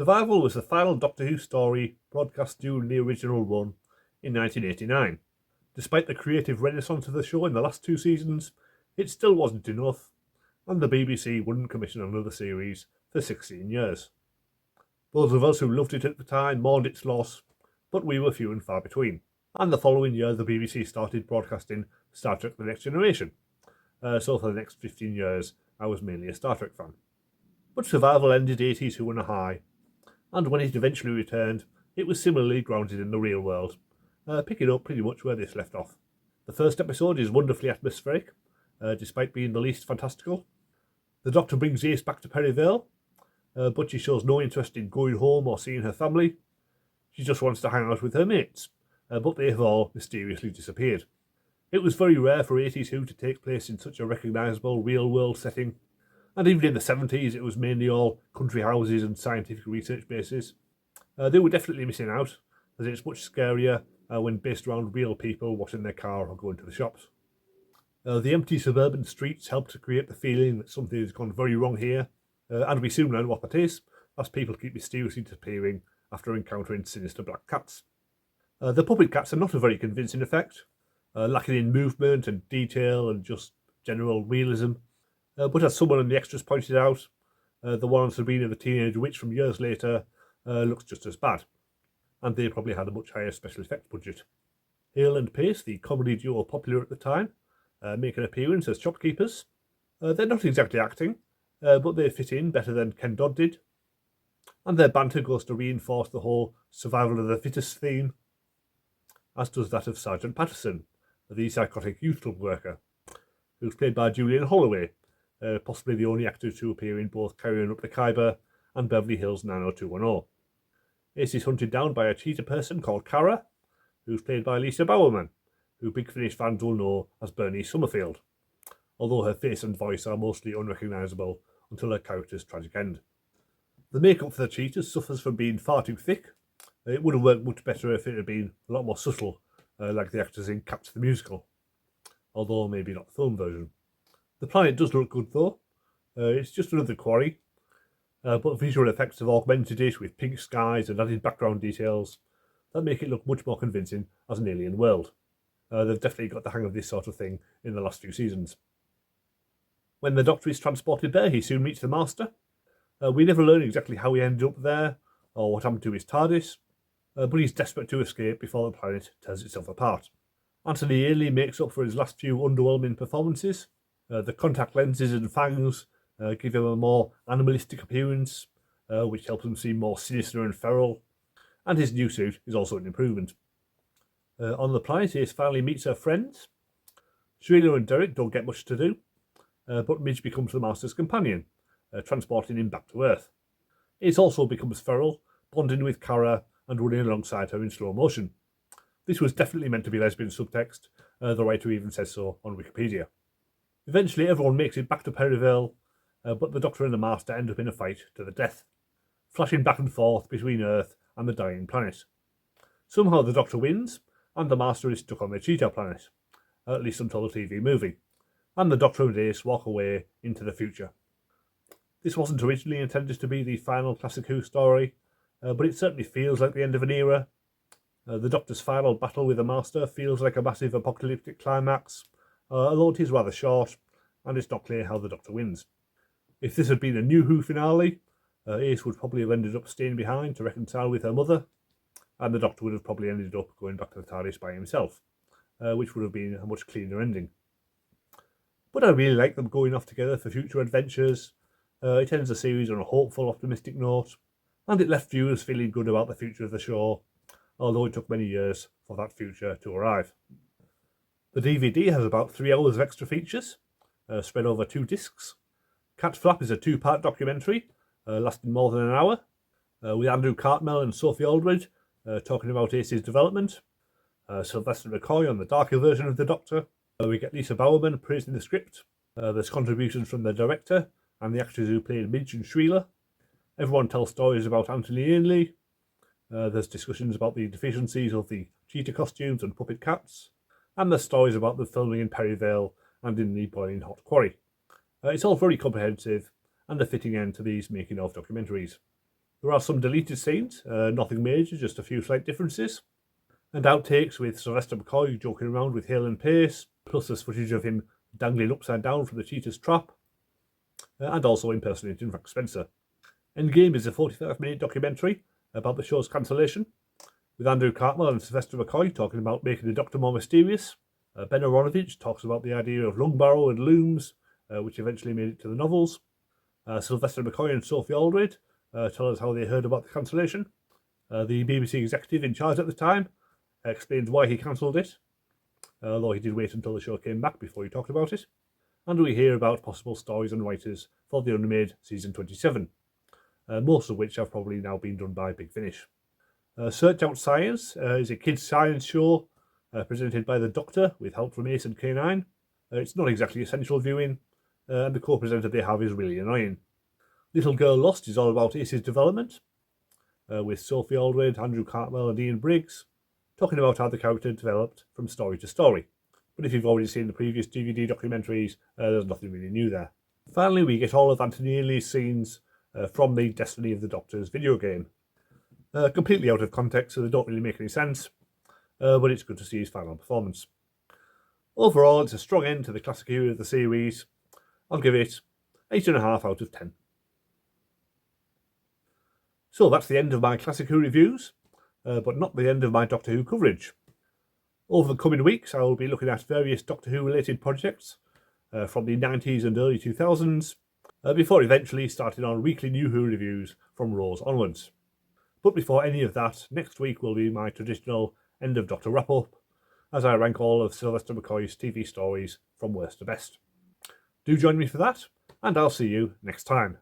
Survival was the final Doctor Who story broadcast during the original run in 1989. Despite the creative renaissance of the show in the last two seasons, it still wasn't enough, and the BBC wouldn't commission another series for 16 years. Those of us who loved it at the time mourned its loss, but we were few and far between. And the following year, the BBC started broadcasting Star Trek The Next Generation. So for the next 15 years, I was mainly a Star Trek fan. But Survival ended 80s Who on a high, and when it eventually returned, it was similarly grounded in the real world, picking up pretty much where this left off. The first episode is wonderfully atmospheric, despite being the least fantastical. The Doctor brings Ace back to Perivale, but she shows no interest in going home or seeing her family. She just wants to hang out with her mates, but they have all mysteriously disappeared. It was very rare for 80s Who to take place in such a recognisable real-world setting, and even in the 70s it was mainly all country houses and scientific research bases. They were definitely missing out, as it's much scarier when based around real people washing their car or going to the shops. The empty suburban streets help to create the feeling that something has gone very wrong here, and we soon learn what that is, as people keep mysteriously disappearing after encountering sinister black cats. The puppet cats are not a very convincing effect, lacking in movement and detail and just general realism. But as someone in the extras pointed out, the one on Sabrina the Teenage Witch from years later looks just as bad, and they probably had a much higher special effects budget. Hale and Pace, the comedy duo popular at the time, make an appearance as shopkeepers. They're not exactly acting, but they fit in better than Ken Dodd did, and their banter goes to reinforce the whole survival of the fittest theme, as does that of Sergeant Patterson, the psychotic youth club worker, who's played by Julian Holloway, possibly the only actor to appear in both Carrying Up the Khyber and Beverly Hills 90210. Ace is hunted down by a cheetah person called Kara, who's played by Lisa Bowerman, who Big Finish fans will know as Bernice Summerfield, although her face and voice are mostly unrecognisable until her character's tragic end. The makeup for the cheetahs suffers from being far too thick. It would have worked much better if it had been a lot more subtle, like the actors in Cats the Musical, although maybe not the film version. The planet does look good though. It's just another quarry, but visual effects have augmented it with pink skies and added background details that make it look much more convincing as an alien world. They've definitely got the hang of this sort of thing in the last few seasons. When the Doctor is transported there, he soon meets the Master. We never learn exactly how he ended up there, or what happened to his TARDIS, but he's desperate to escape before the planet tears itself apart. Anthony Ainley makes up for his last few underwhelming performances. The contact lenses and fangs give him a more animalistic appearance, which helps him seem more sinister and feral, and his new suit is also an improvement. On the planet, Ace finally meets her friends. Sheila and Derek don't get much to do, but Midge becomes the Master's companion, transporting him back to Earth. Ace also becomes feral, bonding with Kara and running alongside her in slow motion. This was definitely meant to be lesbian subtext, the writer even says so on Wikipedia. Eventually everyone makes it back to Perivale, but the Doctor and the Master end up in a fight to the death, flashing back and forth between Earth and the dying planet. Somehow the Doctor wins, and the Master is stuck on the Cheetah planet, at least until the TV movie, and the Doctor and Ace walk away into the future. This wasn't originally intended to be the final Classic Who story, but it certainly feels like the end of an era. The Doctor's final battle with the Master feels like a massive apocalyptic climax, although it is rather short, and it's not clear how the Doctor wins. If this had been a New Who finale, Ace would probably have ended up staying behind to reconcile with her mother, and the Doctor would have probably ended up going back to the TARDIS by himself, which would have been a much cleaner ending. But I really like them going off together for future adventures. It ends the series on a hopeful, optimistic note, and it left viewers feeling good about the future of the show, although it took many years for that future to arrive. The DVD has about 3 hours of extra features, spread over 2 discs. Cat Flap is a 2-part documentary, lasting more than an hour, with Andrew Cartmel and Sophie Aldred talking about Ace's development, Sylvester McCoy on the darker version of the Doctor. We get Lisa Bowerman praising the script. There's contributions from the director and the actors who played Midge and Sheila. Everyone tells stories about Anthony Ainley. There's discussions about the deficiencies of the cheetah costumes and puppet cats, and there's stories about the filming in Perivale and in the boiling hot quarry. It's all very comprehensive and a fitting end to these making-of documentaries. There are some deleted scenes, nothing major, just a few slight differences, and outtakes with Sylvester McCoy joking around with Hale and Pace, plus there's footage of him dangling upside down from the cheetah's trap, and also impersonating Frank Spencer. Endgame is a 45-minute documentary about the show's cancellation, with Andrew Cartmel and Sylvester McCoy talking about making the Doctor more mysterious. Ben Aronovich talks about the idea of lung barrow and looms, which eventually made it to the novels. Sylvester McCoy and Sophie Aldred tell us how they heard about the cancellation. The BBC executive in charge at the time explains why he cancelled it, although he did wait until the show came back before he talked about it. And we hear about possible stories and writers for the unmade season 27, most of which have probably now been done by Big Finish. Search Out Science is a kids' science show presented by the Doctor with help from Ace and K9. It's not exactly essential viewing, and the co-presenter they have is really annoying. Little Girl Lost is all about Ace's development, with Sophie Aldred, Andrew Cartmel and Ian Briggs talking about how the character developed from story to story. But if you've already seen the previous DVD documentaries, there's nothing really new there. Finally, we get all of Anthony Ainley's scenes from the Destiny of the Doctors video game. Completely out of context, so they don't really make any sense, but it's good to see his final performance. Overall, it's a strong end to the classic era of the series. I'll give it 8.5 out of 10. So that's the end of my Classic Who reviews, but not the end of my Doctor Who coverage. Over the coming weeks, I will be looking at various Doctor Who related projects from the 90s and early 2000s, before eventually starting on weekly New Who reviews from Rose onwards. But before any of that, next week will be my traditional End of Doctor wrap-up, as I rank all of Sylvester McCoy's TV stories from worst to best. Do join me for that, and I'll see you next time.